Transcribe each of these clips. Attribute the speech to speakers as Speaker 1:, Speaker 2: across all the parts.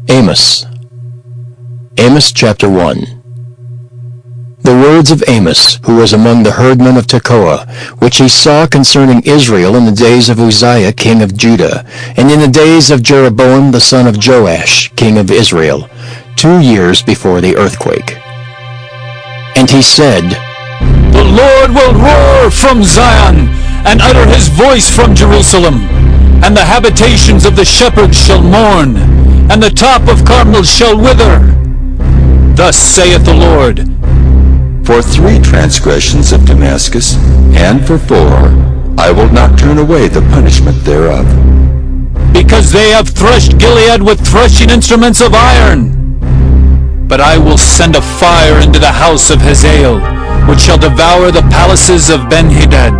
Speaker 1: Amos. Amos chapter 1. The words of Amos, who was among the herdmen of Tekoa, which he saw concerning Israel in the days of Uzziah king of Judah, and in the days of Jeroboam the son of Joash king of Israel, 2 years before the earthquake. And he said,
Speaker 2: The Lord will roar from Zion, and utter his voice from Jerusalem, and the habitations of the shepherds shall mourn, and the top of Carmel shall wither. Thus saith the Lord,
Speaker 3: For 3 transgressions of Damascus, and for 4, I will not turn away the punishment thereof.
Speaker 2: because they have threshed Gilead with threshing instruments of iron. But I will send a fire into the house of Hazael, which shall devour the palaces of Ben-Hadad.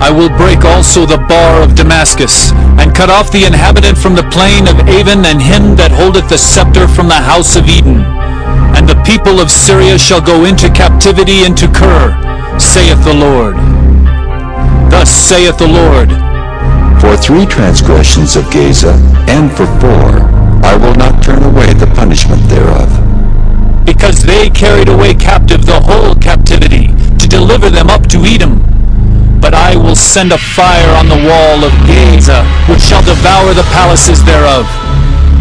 Speaker 2: I will break also the bar of Damascus, and cut off the inhabitant from the plain of Avon, and him that holdeth the scepter from the house of Eden. And the people of Syria shall go into captivity into Kir, saith the Lord. Thus saith the Lord,
Speaker 3: For 3 transgressions of Gaza, and for 4, I will not turn away the punishment thereof.
Speaker 2: because they carried away captive the whole captivity, to deliver them up to Edom. But I will send a fire on the wall of Gaza, which shall devour the palaces thereof.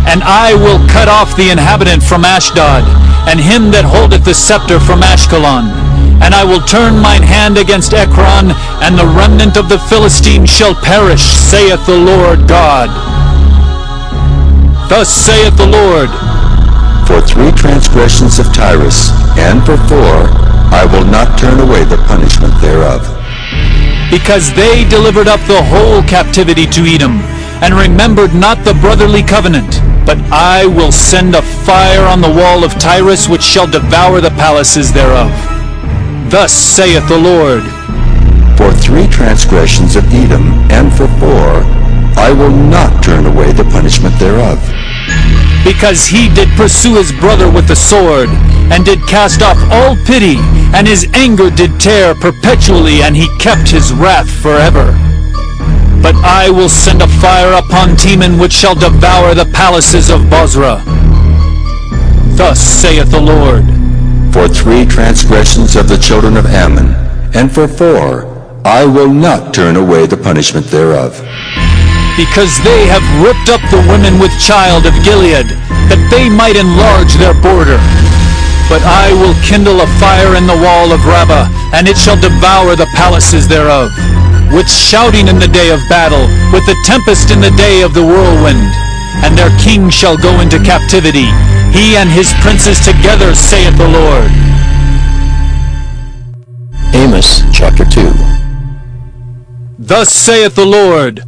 Speaker 2: And I will cut off the inhabitant from Ashdod, and him that holdeth the scepter from Ashkelon. And I will turn mine hand against Ekron, and the remnant of the Philistines shall perish, saith the Lord God. Thus saith the Lord,
Speaker 3: For 3 transgressions of Tyrus, and for 4, I will not turn away the punishment thereof.
Speaker 2: because they delivered up the whole captivity to Edom, and remembered not the brotherly covenant. But I will send a fire on the wall of Tyrus, which shall devour the palaces thereof. Thus saith the Lord,
Speaker 3: For 3 transgressions of Edom, and for 4, I will not turn away the punishment thereof.
Speaker 2: because he did pursue his brother with the sword, and did cast off all pity, and his anger did tear perpetually, and he kept his wrath forever. But I will send a fire upon Teman, which shall devour the palaces of Bozrah. Thus saith the Lord,
Speaker 3: For 3 transgressions of the children of Ammon, and for 4, I will not turn away the punishment thereof.
Speaker 2: because they have ripped up the women with child of Gilead, that they might enlarge their border. But I will kindle a fire in the wall of Rabbah, and it shall devour the palaces thereof, with shouting in the day of battle, with the tempest in the day of the whirlwind. And their king shall go into captivity, he and his princes together, saith the Lord.
Speaker 1: Amos chapter 2.
Speaker 2: Thus saith the Lord,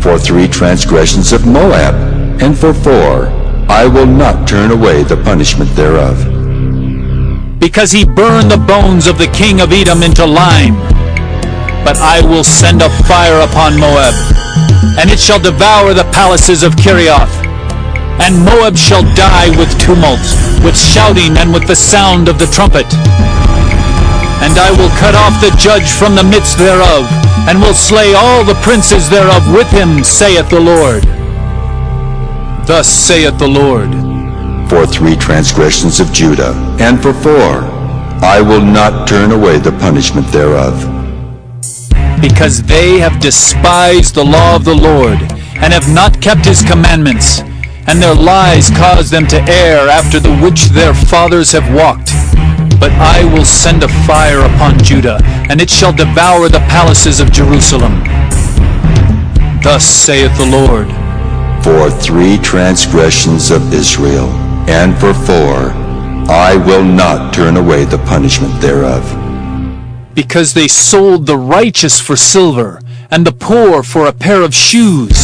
Speaker 3: For 3 transgressions of Moab, and for 4, I will not turn away the punishment thereof.
Speaker 2: because he burned the bones of the king of Edom into lime. But I will send a fire upon Moab, and it shall devour the palaces of Kerioth. And Moab shall die with tumult, with shouting, and with the sound of the trumpet. And I will cut off the judge from the midst thereof, and will slay all the princes thereof with him, saith the Lord. Thus saith the Lord,
Speaker 3: For 3 transgressions of Judah, and for 4, I will not turn away the punishment thereof.
Speaker 2: because they have despised the law of the Lord, and have not kept his commandments, and their lies cause them to err after the which their fathers have walked. But I will send a fire upon Judah, and it shall devour the palaces of Jerusalem. Thus saith the Lord,
Speaker 3: For 3 transgressions of Israel, and for 4, I will not turn away the punishment thereof.
Speaker 2: because they sold the righteous for silver, and the poor for a pair of shoes,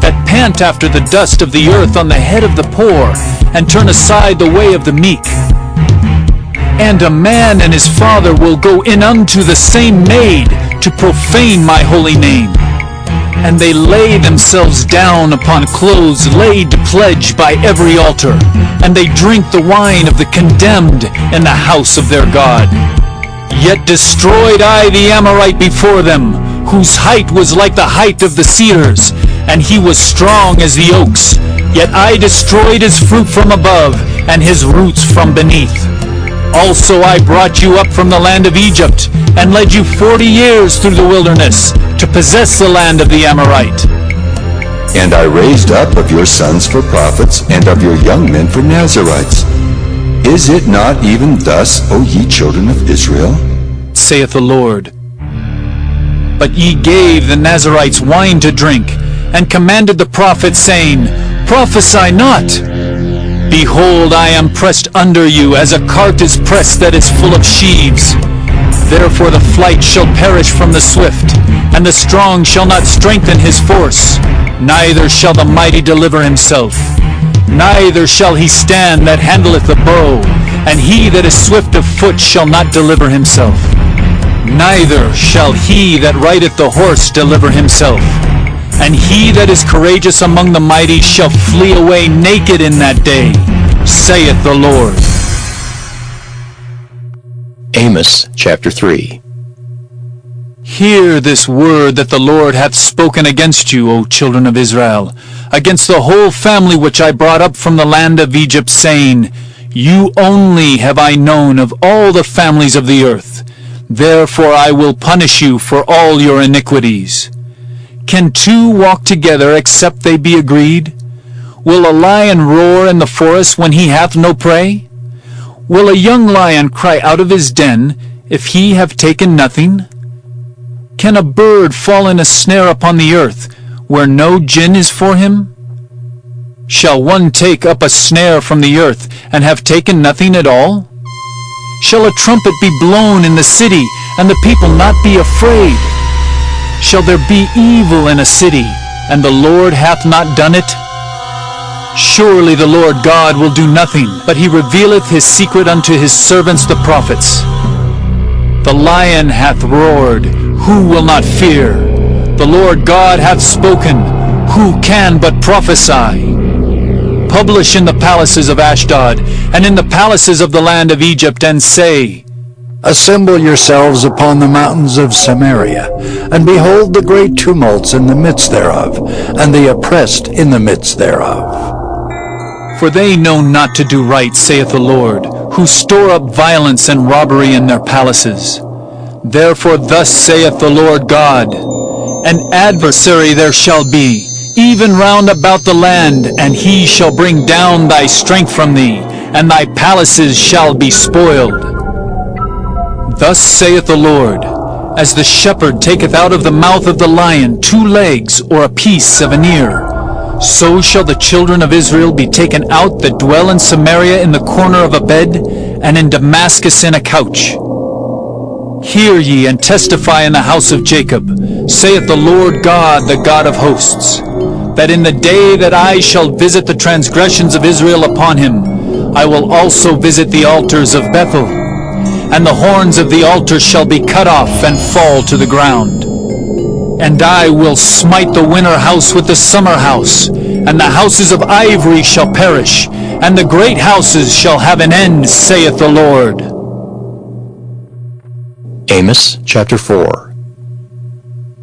Speaker 2: that pant after the dust of the earth on the head of the poor, and turn aside the way of the meek. And a man and his father will go in unto the same maid, to profane my holy name. And they lay themselves down upon clothes laid to pledge by every altar, and they drink the wine of the condemned in the house of their God. Yet destroyed I the Amorite before them, whose height was like the height of the cedars, and he was strong as the oaks. Yet I destroyed his fruit from above, and his roots from beneath. Also I brought you up from the land of Egypt, and led you 40 years through the wilderness, to possess the land of the Amorite.
Speaker 3: And I raised up of your sons for prophets, and of your young men for Nazirites. Is it not even thus, O ye children of Israel?
Speaker 2: Saith the Lord. But ye gave the Nazirites wine to drink, and commanded the prophets, saying, Prophesy not. Behold, I am pressed under you, as a cart is pressed that is full of sheaves. Therefore the flight shall perish from the swift, and the strong shall not strengthen his force. Neither shall the mighty deliver himself. Neither shall he stand that handleth the bow, and he that is swift of foot shall not deliver himself. Neither shall he that rideth the horse deliver himself. And he that is courageous among the mighty shall flee away naked in that day, saith the Lord.
Speaker 1: Amos chapter 3.
Speaker 2: Hear this word that the Lord hath spoken against you, O children of Israel, against the whole family which I brought up from the land of Egypt, saying, You only have I known of all the families of the earth. Therefore I will punish you for all your iniquities. Can two walk together except they be agreed? Will a lion roar in the forest when he hath no prey? Will a young lion cry out of his den if he have taken nothing? Can a bird fall in a snare upon the earth where no gin is for him? Shall one take up a snare from the earth and have taken nothing at all? Shall a trumpet be blown in the city and the people not be afraid? Shall there be evil in a city, and the Lord hath not done it? Surely the Lord God will do nothing, but he revealeth his secret unto his servants the prophets. The lion hath roared, who will not fear? The Lord God hath spoken, who can but prophesy? Publish in the palaces of Ashdod, and in the palaces of the land of Egypt, and say,
Speaker 4: Assemble yourselves upon the mountains of Samaria, and behold the great tumults in the midst thereof, and the oppressed in the midst thereof.
Speaker 2: For they know not to do right, saith the Lord, who store up violence and robbery in their palaces. Therefore thus saith the Lord God, An adversary there shall be, even round about the land, and he shall bring down thy strength from thee, and thy palaces shall be spoiled. Thus saith the Lord, As the shepherd taketh out of the mouth of the lion 2 legs or a piece of an ear, so shall the children of Israel be taken out that dwell in Samaria in the corner of a bed, and in Damascus in a couch. Hear ye and testify in the house of Jacob, saith the Lord God, the God of hosts, that in the day that I shall visit the transgressions of Israel upon him, I will also visit the altars of Bethel, and the horns of the altar shall be cut off and fall to the ground. And I will smite the winter house with the summer house, and the houses of ivory shall perish, and the great houses shall have an end, saith the Lord.
Speaker 1: Amos chapter 4.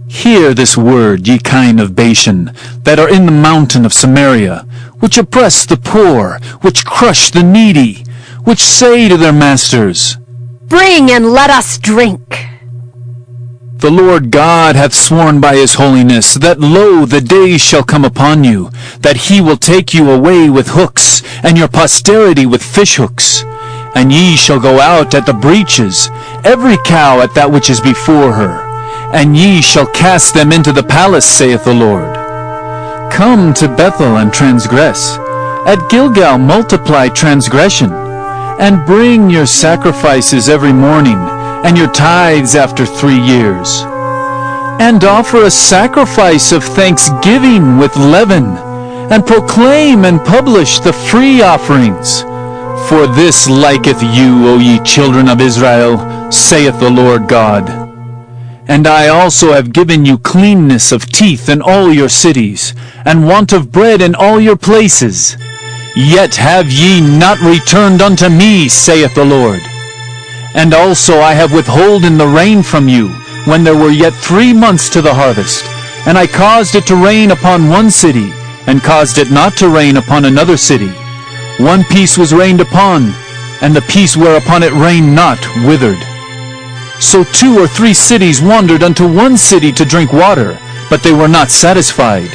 Speaker 2: Hear this word, ye kine of Bashan, that are in the mountain of Samaria, which oppress the poor, which crush the needy, which say to their masters,
Speaker 5: Bring and let us drink.
Speaker 2: The Lord God hath sworn by his holiness, that lo, the days shall come upon you, that he will take you away with hooks, and your posterity with fish hooks. And ye shall go out at the breaches, every cow at that which is before her, and ye shall cast them into the palace, saith the Lord. Come to Bethel and transgress, at Gilgal multiply transgression, and bring your sacrifices every morning, and your tithes after 3 years. And offer a sacrifice of thanksgiving with leaven, and proclaim and publish the free offerings. For this liketh you, O ye children of Israel, saith the Lord God. And I also have given you cleanness of teeth in all your cities, and want of bread in all your places. Yet have ye not returned unto me, saith the Lord. And also I have withholden the rain from you, when there were yet 3 months to the harvest, And I caused it to rain upon one city, and caused it not to rain upon another city. One piece was rained upon, and the piece whereupon it rained not withered. So 2 or 3 cities wandered unto one city to drink water, but they were not satisfied.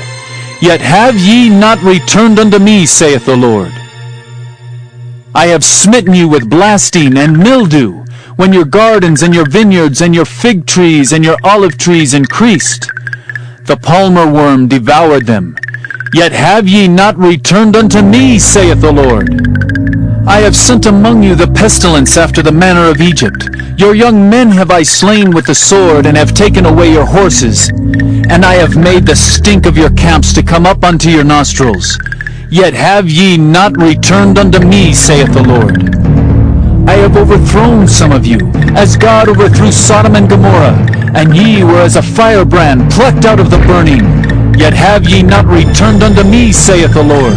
Speaker 2: Yet have ye not returned unto me, saith the Lord. I have smitten you with blasting and mildew, when your gardens and your vineyards and your fig trees and your olive trees increased. The palmer worm devoured them. Yet have ye not returned unto me, saith the Lord. I have sent among you the pestilence after the manner of Egypt. Your young men have I slain with the sword, and have taken away your horses. And I have made the stink of your camps to come up unto your nostrils. Yet have ye not returned unto me, saith the Lord. I have overthrown some of you, as God overthrew Sodom and Gomorrah, and ye were as a firebrand plucked out of the burning. Yet have ye not returned unto me, saith the Lord.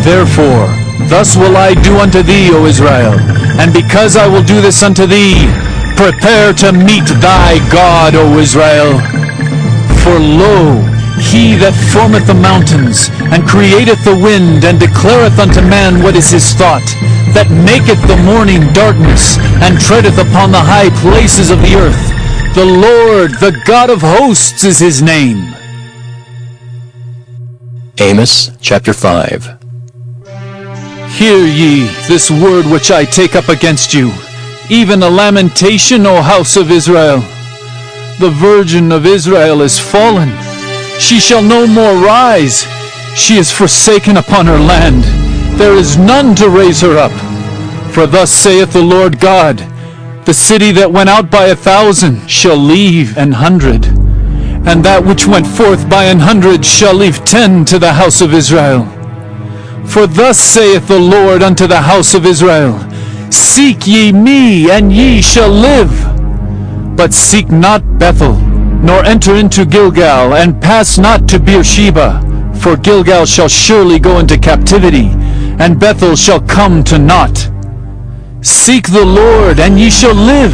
Speaker 2: Therefore, thus will I do unto thee, O Israel, and because I will do this unto thee, prepare to meet thy God, O Israel. For lo, he that formeth the mountains, and createth the wind, and declareth unto man what is his thought, that maketh the morning darkness, and treadeth upon the high places of the earth. The Lord, the God of hosts, is his name.
Speaker 1: Amos chapter 5.
Speaker 2: Hear ye this word which I take up against you, even a lamentation, O house of Israel. The virgin of Israel is fallen. She shall no more rise. She is forsaken upon her land. There is none to raise her up. For thus saith the Lord God, the city that went out by 1,000 shall leave 100, and that which went forth by 100 shall leave 10 to the house of Israel. For thus saith the Lord unto the house of Israel, Seek ye me, and ye shall live. But seek not Bethel, nor enter into Gilgal, and pass not to Beersheba. For Gilgal shall surely go into captivity, and Bethel shall come to naught. Seek the Lord, and ye shall live,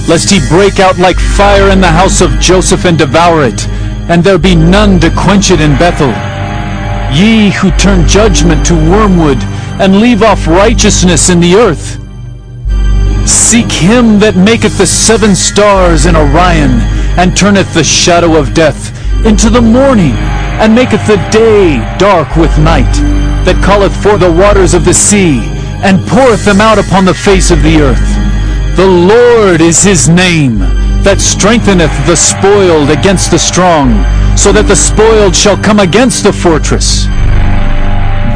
Speaker 2: lest he break out like fire in the house of Joseph and devour it, and there be none to quench it in Bethel. Ye who turn judgment to wormwood, and leave off righteousness in the earth. Seek him that maketh the 7 stars in Orion, and turneth the shadow of death into the morning, and maketh the day dark with night, that calleth forth the waters of the sea, and poureth them out upon the face of the earth. The Lord is his name, that strengtheneth the spoiled against the strong, so that the spoiled shall come against the fortress.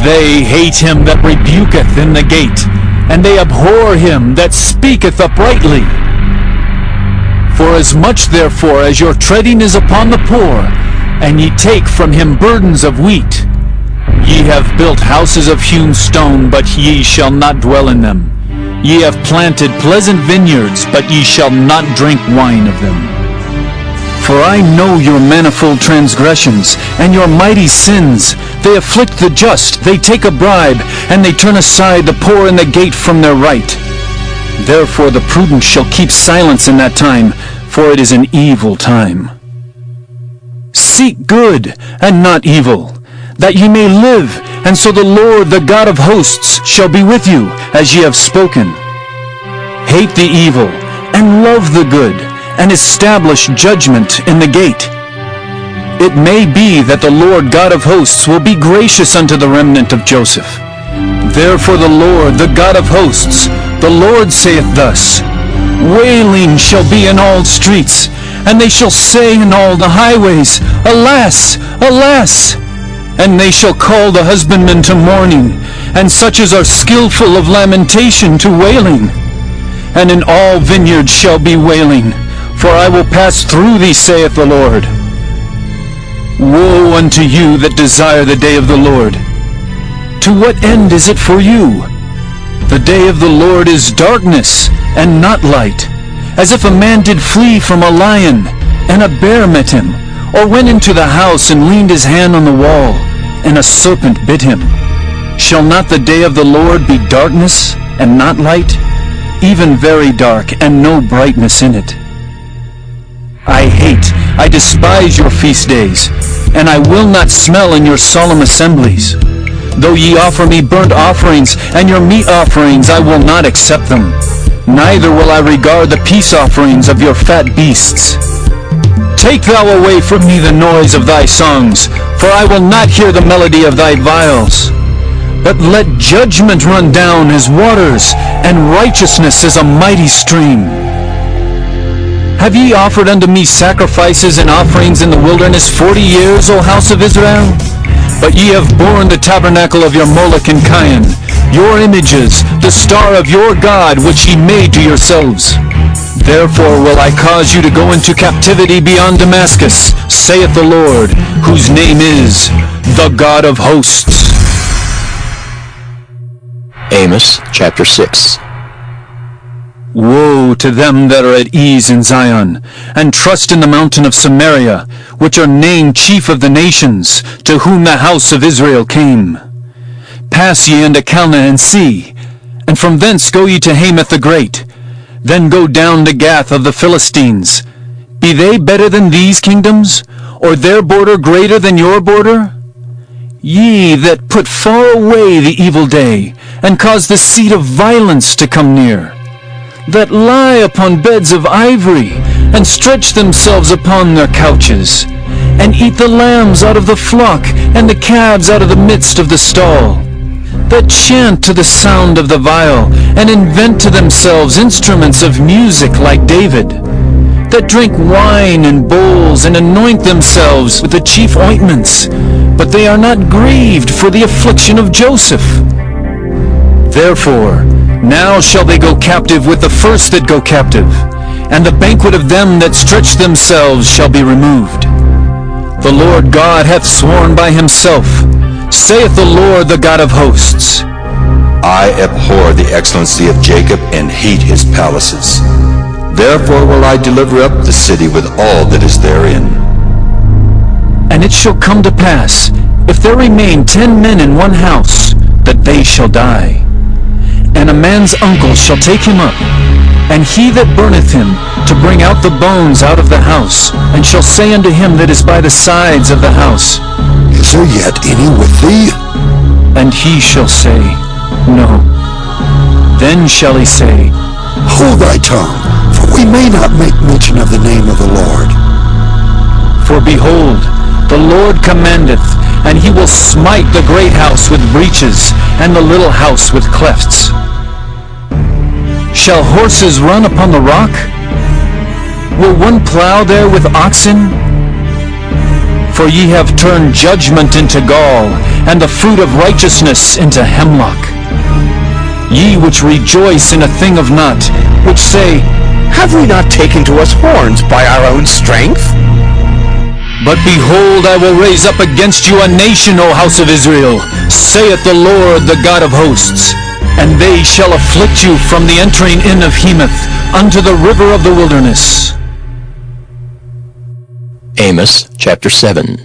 Speaker 2: They hate him that rebuketh in the gate, and they abhor him that speaketh uprightly. Forasmuch therefore as your treading is upon the poor, and ye take from him burdens of wheat, ye have built houses of hewn stone, but ye shall not dwell in them. Ye have planted pleasant vineyards, but ye shall not drink wine of them. For I know your manifold transgressions, and your mighty sins. They afflict the just, they take a bribe, and they turn aside the poor in the gate from their right. Therefore the prudent shall keep silence in that time, for it is an evil time. Seek good, and not evil, that ye may live, and so the Lord, the God of hosts, shall be with you, as ye have spoken. Hate the evil, and love the good, and establish judgment in the gate. It may be that the Lord God of hosts will be gracious unto the remnant of Joseph. Therefore the Lord, the God of hosts, the Lord saith thus, Wailing shall be in all streets, and they shall say in all the highways, Alas, alas! And they shall call the husbandmen to mourning, and such as are skillful of lamentation to wailing. And in all vineyards shall be wailing, for I will pass through thee, saith the Lord. Woe unto you that desire the day of the Lord! To what end is it for you? The day of the Lord is darkness, and not light, as if a man did flee from a lion, and a bear met him, or went into the house and leaned his hand on the wall, and a serpent bit him. Shall not the day of the Lord be darkness, and not light, even very dark, and no brightness in it? I hate I despise your feast days, and I will not smell in your solemn assemblies. Though ye offer me burnt offerings, and your meat offerings, I will not accept them. Neither will I regard the peace offerings of your fat beasts. Take thou away from me the noise of thy songs, for I will not hear the melody of thy viols. But let judgment run down as waters, and righteousness as a mighty stream. Have ye offered unto me sacrifices and offerings in the wilderness 40 years, O house of Israel? But ye have borne the tabernacle of your Moloch and Cain, your images, the star of your God, which ye made to yourselves. Therefore will I cause you to go into captivity beyond Damascus, saith the Lord, whose name is the God of hosts.
Speaker 1: Amos chapter 6.
Speaker 2: Woe to them that are at ease in Zion, and trust in the mountain of Samaria, which are named chief of the nations, to whom the house of Israel came. Pass ye into Calneh and see, and from thence go ye to Hamath the great. Then go down to Gath of the Philistines. Be they better than these kingdoms, or their border greater than your border? Ye that put far away the evil day, and cause the seat of violence to come near, that lie upon beds of ivory, and stretch themselves upon their couches, and eat the lambs out of the flock, and the calves out of the midst of the stall, that chant to the sound of the viol, and invent to themselves instruments of music like David, that drink wine in bowls, and anoint themselves with the chief ointments, but they are not grieved for the affliction of Joseph. Therefore, now shall they go captive with the first that go captive, and the banquet of them that stretch themselves shall be removed. The Lord God hath sworn by himself, saith the Lord the God of hosts.
Speaker 3: I abhor the excellency of Jacob and hate his palaces. Therefore will I deliver up the city with all that is therein.
Speaker 2: And it shall come to pass, if there remain 10 men in one house, that they shall die. And a man's uncle shall take him up, and he that burneth him, to bring out the bones out of the house, and shall say unto him that is by the sides of the house,
Speaker 4: Is there yet any with thee?
Speaker 2: And he shall say, No. Then shall he say,
Speaker 4: Hold thy tongue, for we may not make mention of the name of the Lord.
Speaker 2: For behold, the Lord commandeth, and he will smite the great house with breaches, and the little house with clefts. Shall horses run upon the rock? Will one plow there with oxen? For ye have turned judgment into gall, and the fruit of righteousness into hemlock. Ye which rejoice in a thing of naught, which say,
Speaker 6: Have we not taken to us horns by our own strength?
Speaker 2: But behold, I will raise up against you a nation, O house of Israel, saith the Lord the God of hosts. And they shall afflict you from the entering in of Hamath unto the river of the wilderness.
Speaker 1: Amos chapter 7.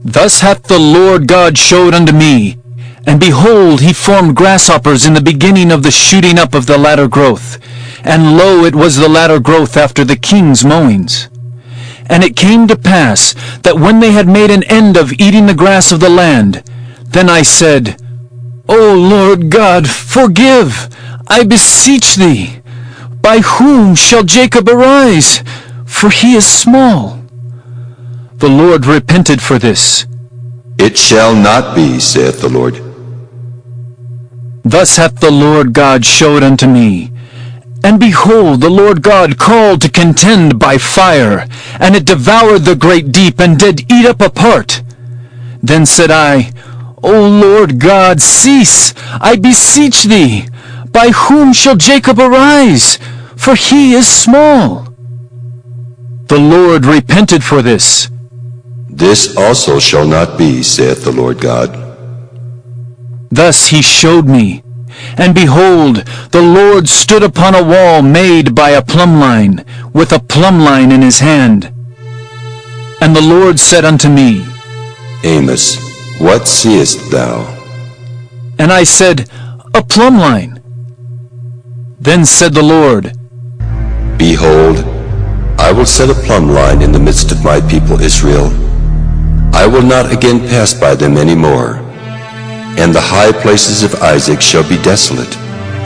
Speaker 2: Thus hath the Lord God showed unto me, and behold, he formed grasshoppers in the beginning of the shooting up of the latter growth, and lo, it was the latter growth after the king's mowings. And it came to pass, that when they had made an end of eating the grass of the land, then I said, O Lord God, forgive, I beseech thee. By whom shall Jacob arise? For he is small. The Lord repented for this.
Speaker 3: It shall not be, saith the Lord.
Speaker 2: Thus hath the Lord God showed unto me. And behold, the Lord God called to contend by fire, and it devoured the great deep, and did eat up a part. Then said I, O Lord God, cease, I beseech thee. By whom shall Jacob arise? For he is small. The Lord repented for this.
Speaker 3: This also shall not be, saith the Lord God.
Speaker 2: Thus he showed me. And behold, the Lord stood upon a wall made by a plumb line, with a plumb line in his hand. And the Lord said unto me,
Speaker 3: Amos, what seest thou?
Speaker 2: And I said, A plumb line. Then said the Lord,
Speaker 3: Behold, I will set a plumb line in the midst of my people Israel. I will not again pass by them any more. And the high places of Isaac shall be desolate,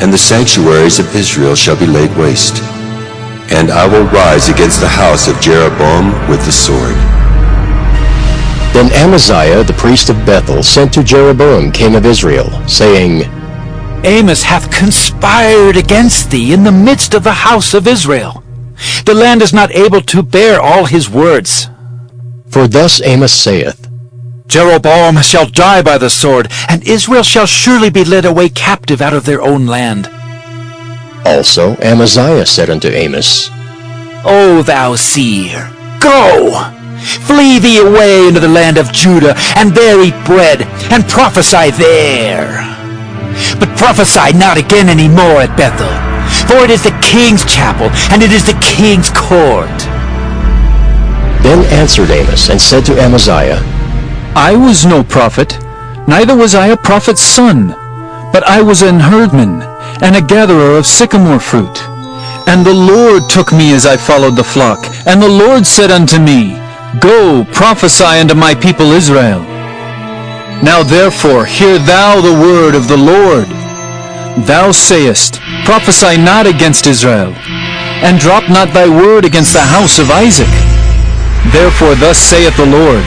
Speaker 3: and the sanctuaries of Israel shall be laid waste. And I will rise against the house of Jeroboam with the sword.
Speaker 1: Then Amaziah the priest of Bethel sent to Jeroboam king of Israel, saying,
Speaker 6: Amos hath conspired against thee in the midst of the house of Israel. The land is not able to bear all his words.
Speaker 1: For thus Amos saith,
Speaker 6: Jeroboam shall die by the sword, and Israel shall surely be led away captive out of their own land.
Speaker 1: Also Amaziah said unto Amos,
Speaker 6: O thou seer, go! Flee thee away into the land of Judah, and there eat bread, and prophesy there. But prophesy not again any more at Bethel, for it is the king's chapel, and it is the king's court.
Speaker 1: Then answered Amos, and said to Amaziah,
Speaker 2: I was no prophet, neither was I a prophet's son, but I was an herdman, and a gatherer of sycamore fruit. And the Lord took me as I followed the flock, and the Lord said unto me, Go, prophesy unto my people Israel. Now therefore hear thou the word of the Lord. Thou sayest, Prophesy not against Israel, and drop not thy word against the house of Isaac. Therefore thus saith the Lord,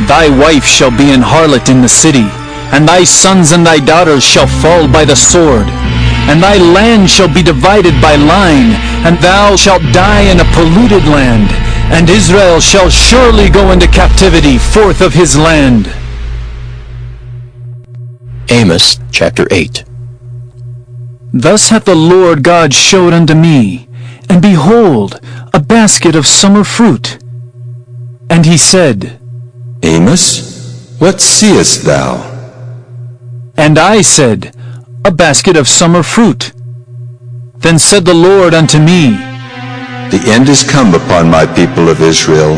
Speaker 2: Thy wife shall be an harlot in the city, and thy sons and thy daughters shall fall by the sword, and thy land shall be divided by line, and thou shalt die in a polluted land, and Israel shall surely go into captivity forth of his land.
Speaker 1: Amos chapter 8.
Speaker 2: Thus hath the Lord God showed unto me, and behold, a basket of summer fruit. And he said,
Speaker 3: Amos, what seest thou?
Speaker 2: And I said, A basket of summer fruit. Then said the Lord unto me,
Speaker 3: The end is come upon my people of Israel.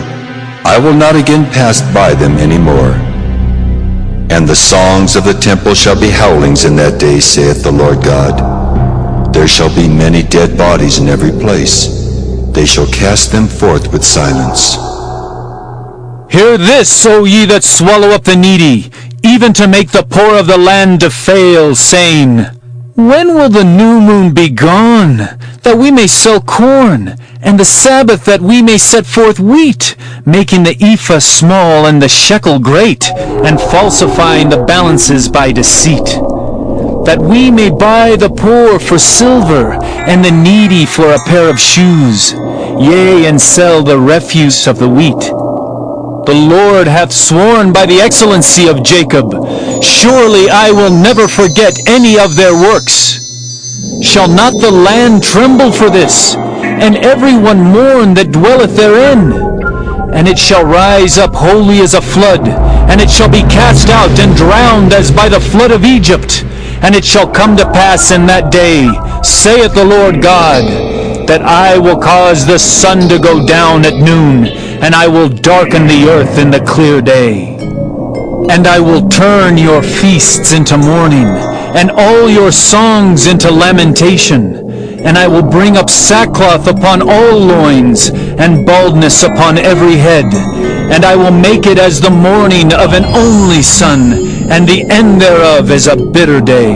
Speaker 3: I will not again pass by them any more. And the songs of the temple shall be howlings in that day, saith the Lord God. There shall be many dead bodies in every place. They shall cast them forth with silence.
Speaker 2: Hear this, O ye that swallow up the needy, even to make the poor of the land to fail, saying, When will the new moon be gone, that we may sell corn, and the Sabbath that we may set forth wheat, making the ephah small and the shekel great, and falsifying the balances by deceit, that we may buy the poor for silver, and the needy for a pair of shoes, yea, and sell the refuse of the wheat. The Lord hath sworn by the excellency of Jacob, surely I will never forget any of their works. Shall not the land tremble for this, and every one mourn that dwelleth therein? And it shall rise up wholly as a flood, and it shall be cast out and drowned as by the flood of Egypt. And it shall come to pass in that day, saith the Lord God, that I will cause the sun to go down at noon, and I will darken the earth in the clear day. And I will turn your feasts into mourning, and all your songs into lamentation. And I will bring up sackcloth upon all loins, and baldness upon every head. And I will make it as the mourning of an only son, and the end thereof as a bitter day.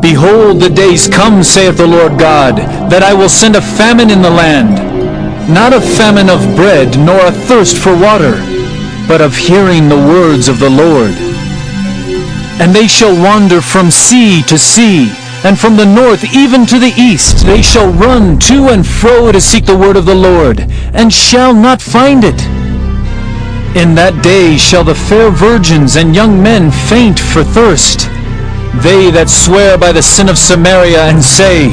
Speaker 2: Behold, the days come, saith the Lord God, that I will send a famine in the land, not a famine of bread, nor a thirst for water, but of hearing the words of the Lord. And they shall wander from sea to sea, and from the north even to the east. They shall run to and fro to seek the word of the Lord, and shall not find it. In that day shall the fair virgins and young men faint for thirst, they that swear by the sin of Samaria, and say,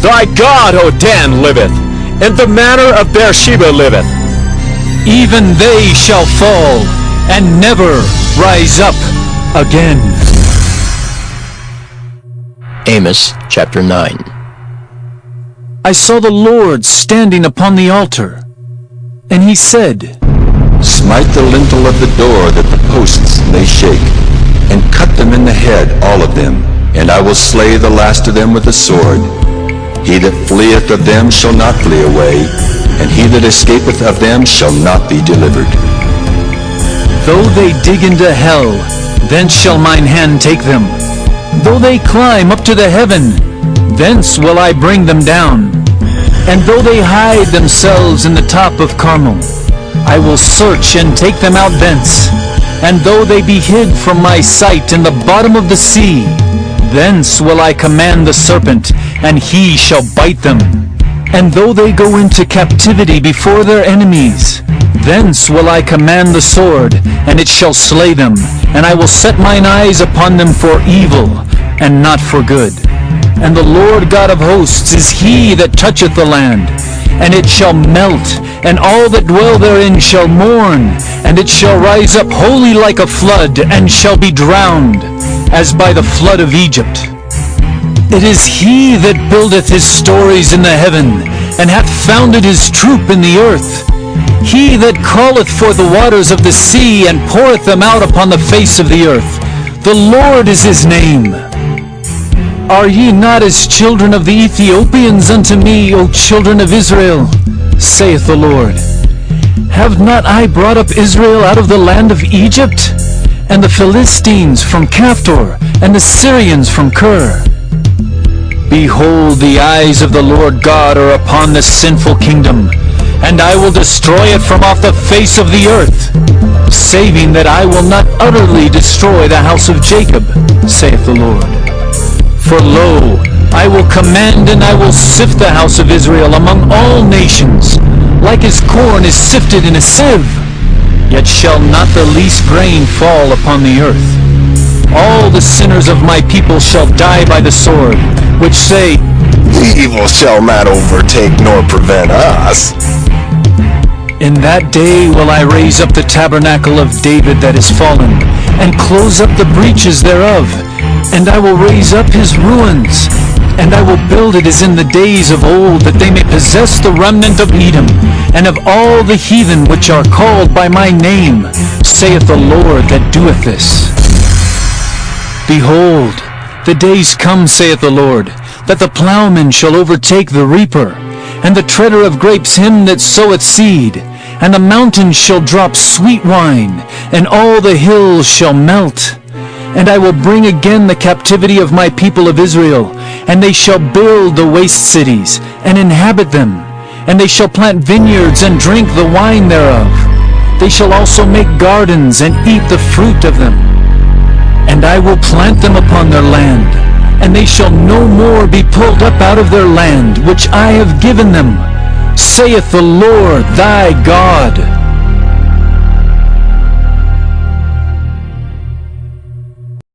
Speaker 7: Thy God, O Dan, liveth, and the manor of Beersheba liveth.
Speaker 2: Even they shall fall, and never rise up again.
Speaker 1: Amos chapter 9.
Speaker 2: I saw the Lord standing upon the altar, and he said,
Speaker 3: Smite the lintel of the door that the posts may shake, and cut them in the head, all of them, and I will slay the last of them with the sword. He that fleeth of them shall not flee away, and he that escapeth of them shall not be delivered.
Speaker 2: Though they dig into hell, thence shall mine hand take them. Though they climb up to the heaven, thence will I bring them down. And though they hide themselves in the top of Carmel, I will search and take them out thence. And though they be hid from my sight in the bottom of the sea, thence will I command the serpent, and he shall bite them. And though they go into captivity before their enemies, thence will I command the sword, and it shall slay them. And I will set mine eyes upon them for evil, and not for good. And the Lord God of hosts is he that toucheth the land, and it shall melt, and all that dwell therein shall mourn, and it shall rise up wholly like a flood, and shall be drowned, as by the flood of Egypt. It is he that buildeth his stories in the heaven, and hath founded his troop in the earth. He that calleth forth the waters of the sea, and poureth them out upon the face of the earth. The Lord is his name. Are ye not as children of the Ethiopians unto me, O children of Israel? Saith the Lord. Have not I brought up Israel out of the land of Egypt, and the Philistines from Caphtor, and the Syrians from Kir? Behold, the eyes of the Lord God are upon this sinful kingdom, and I will destroy it from off the face of the earth, saving that I will not utterly destroy the house of Jacob, saith the Lord. For lo, I will command and I will sift the house of Israel among all nations, like as corn is sifted in a sieve. Yet shall not the least grain fall upon the earth. All the sinners of my people shall die by the sword, which say,
Speaker 8: Evil shall not overtake nor prevent us.
Speaker 2: In that day will I raise up the tabernacle of David that is fallen, and close up the breaches thereof. And I will raise up his ruins, and I will build it as in the days of old, that they may possess the remnant of Edom, and of all the heathen which are called by my name, saith the Lord that doeth this. Behold, the days come, saith the Lord, that the plowman shall overtake the reaper, and the treader of grapes him that soweth seed, and the mountains shall drop sweet wine, and all the hills shall melt. And I will bring again the captivity of my people of Israel, and they shall build the waste cities, and inhabit them. And they shall plant vineyards, and drink the wine thereof. They shall also make gardens, and eat the fruit of them. And I will plant them upon their land, and they shall no more be pulled up out of their land, which I have given them, saith the Lord thy God.